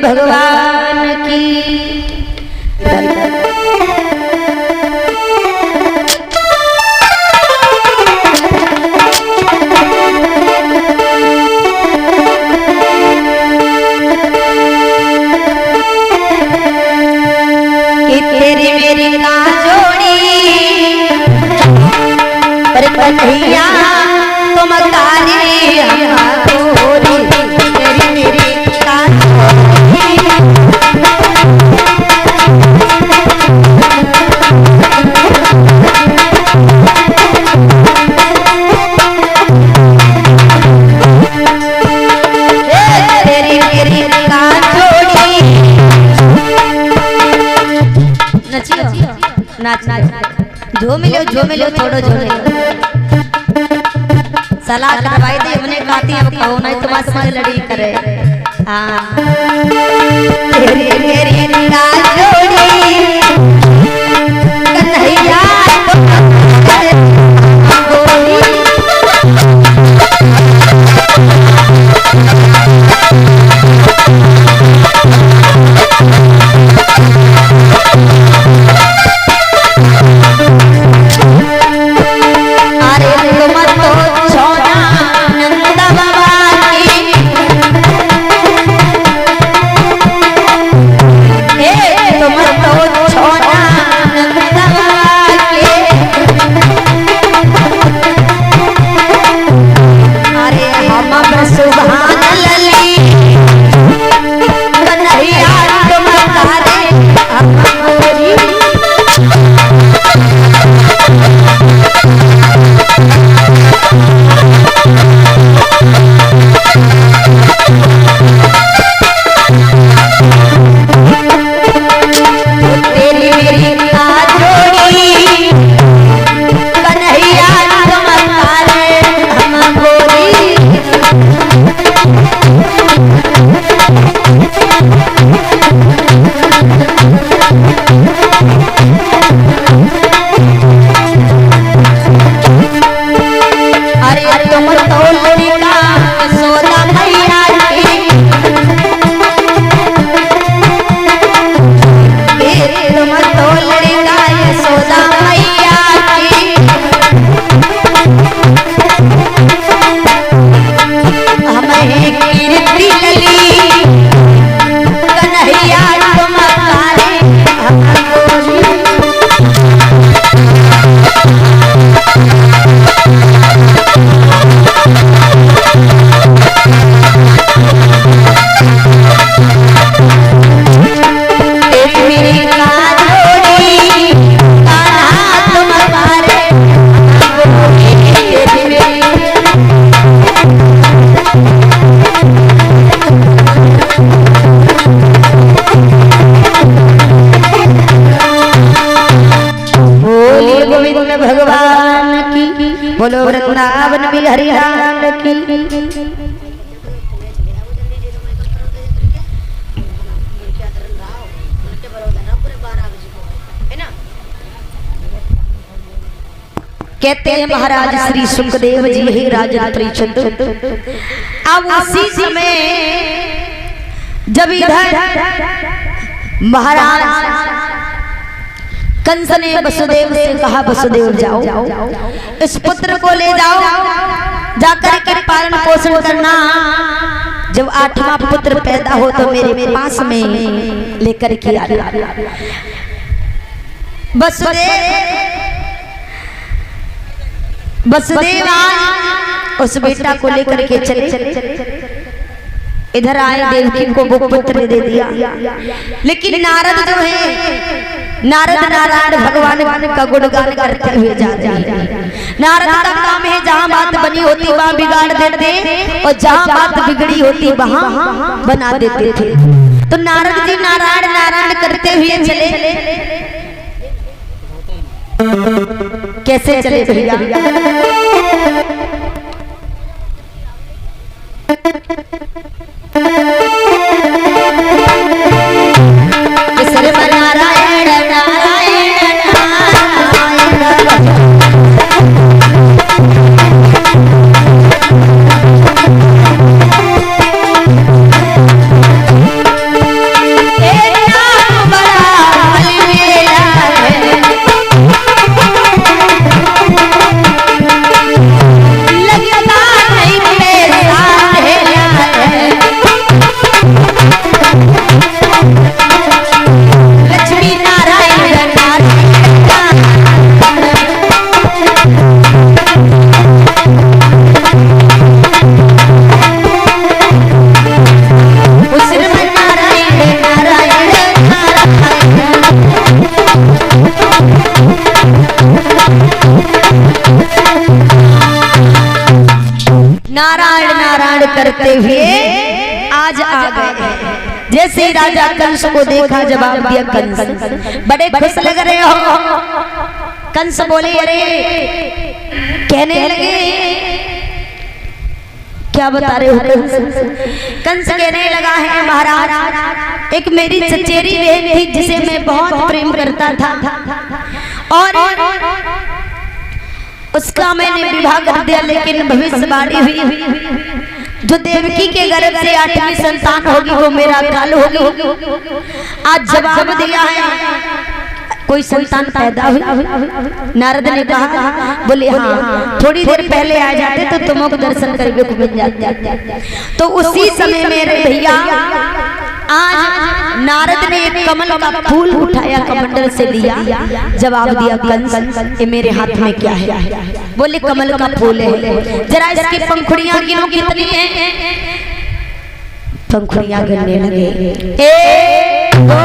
भगवान की। कि तेरी मेरी ना जोड़ी पर कन्हैया तुम तारी हमको तेरी मेरी ना तेरी मेरी ना जोड़ी। नचियो नाच नाच झूमिलो झूमिलो थोड़ो झूमिलो सलाह करवाई दी हमने गाती अब कहो नहीं तुम्हारे समझ लड़ी करे। हाँ तेरी मेरी ना जोड़ी कन्हैया बोलो वृंदावन बिहारी लाल की। कहते हैं महाराज श्री सुखदेव जी ही राजा परीक्षित। अब उसी समय जब इधर महाराज कंस ने वसुदेव से कहा वसुदेव जाओ इस पुत्र को ले जाओ जाकर के पालन पोषण करना, जब 8वां पुत्र पैदा हो तो मेरे पास में लेकर के आना। वसुदेव उस बेटा को लेकर के चले इधर आए, देवकी को वो पुत्र दे दिया। लेकिन नारद जो है नारद नारायण भगवान का गुणगान करते हुए जा रहे हैं। नारद का काम है जहाँ बात बनी होती वहाँ बिगाड़ देते और जहाँ बात बिगड़ी होती वहाँ बना देते थे। तो नारद जी नारायण नारायण करते हुए चले। कैसे चले भैया? नारायण नारायण नारायण नारायण नारायण करते हुए आज आ गए। जैसे राजा कंस को देखा, जवाब दिया कंस बड़े खुश लग रहे हो। कंस बोले अरे, कहने लगे क्या बता रहे हो कंस कहने लगा है महाराज, एक मेरी चचेरी बहन थी जिसे मैं बहुत प्रेम करता था और उसका मैंने विवाह कर दिया, लेकिन भविष्यवाणी हुई जो देवकी के गर्भ से 8वीं संतान होगी वो मेरा काल होगी। आज जवाब दिया है कोई संतान पैदा हुई। नारद ने कहा, बोले हाँ थोड़ी देर पहले आ जाते तो तुमको दर्शन करके को मिल जाते। तो उसी समय मेरे भैया आज नारद ने एक कमल का फूल उठाया, कमंडल से लिया, जवाब दिया कंस ये मेरे हाथ में क्या है? बोले कमल का फूल है। जरा इसकी पंखुड़ियां गिनो कितनी है? पंखुड़ियां गिनने लगे, 1 2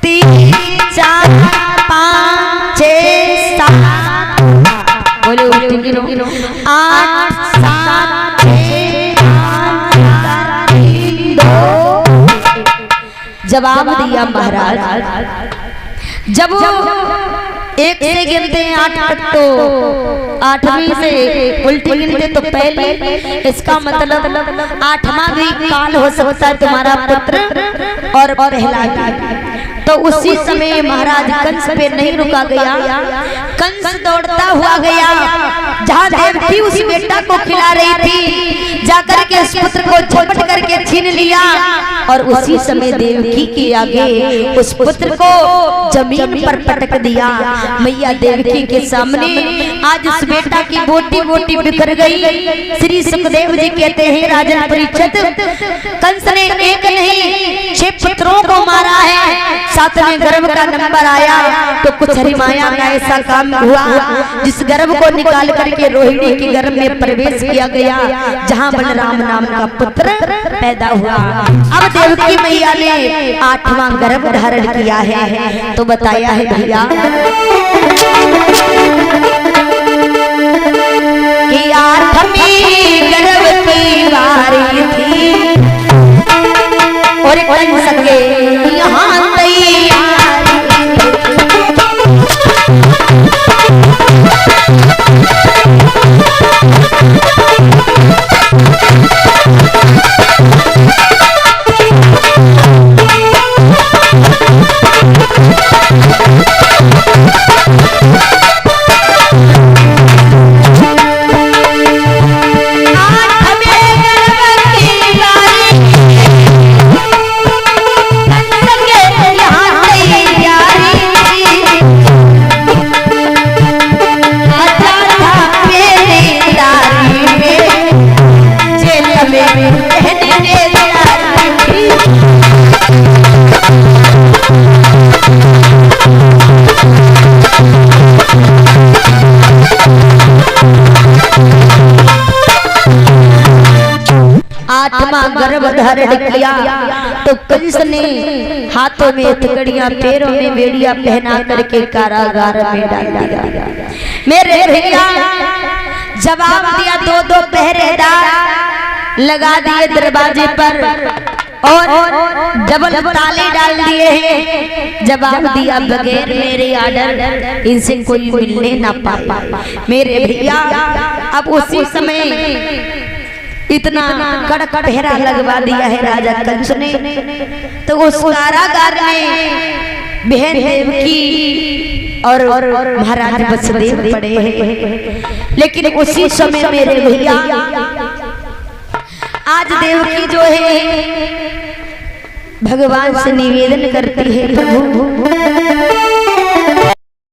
3 4 5 6 7। बोले उल्टी गिनो, 8 7 6 5 4 3 2। जवाब दिया महाराज, जब 1 से गिनते हैं 8 तक तो 8वीं से उल्टी गिनते तो पहले, इसका मतलब 8वां भी काल हो सकता है तुम्हारा पुत्र और पहला भी। तो उसी समय महाराज कंस पे नहीं रुका गया, कंस दौड़ता हुआ गया जहाँ देवकी उस बेटा को खिला रही थी, जाकर के उस पुत्र को झपट करके छीन लिया और उसी समय देवकी के आगे उस पुत्र को जमीन पर पटक दिया। मैया देवकी के सामने आज उस बेटा की बोटी बोटी बिखर गई। श्री सुखदेव जी कहते हैं राजन परीक्षित, कंस ने 1 नहीं 6 पुत्रों को मारा है, 7वें गर्भ का नंबर आया तो कुछ हरिमाया का ऐसा काम हुआ जिस गर्भ को निकाल करके रोहिणी के गर्भ में प्रवेश किया गया, जहां बलराम नाम का पुत्र पैदा हुआ। अब देवकी मैया ने 8वां गर्भ धारण किया है। तो बताया है भैया कि 8वीं गर्भ की बारी थी और कंस के यहाँ गर्भ धारण किया तो कंस ने हाथों में हथकड़ियां, पैरों में बेड़ियां पहना करके कारागार में डाल दिया। मेरे भैया जवाब दिया, 2-2 पहरेदार लगा दिए दरवाजे पर और डबल ताले डाल दिए हैं। जवाब दिया बगैर मेरे आर्डर इनसे कोई मिलने ना पाए। मेरे भैया अब उसी समय इतना कड़क पहरा लगवा दिया है राजा कंस ने, तो उस कारागार में बहन देवकी और महाराज वसुदेव पड़े हैं। लेकिन उसी समय मेरे भैया आज देवकी जो है भगवान से निवेदन करती है, प्रभु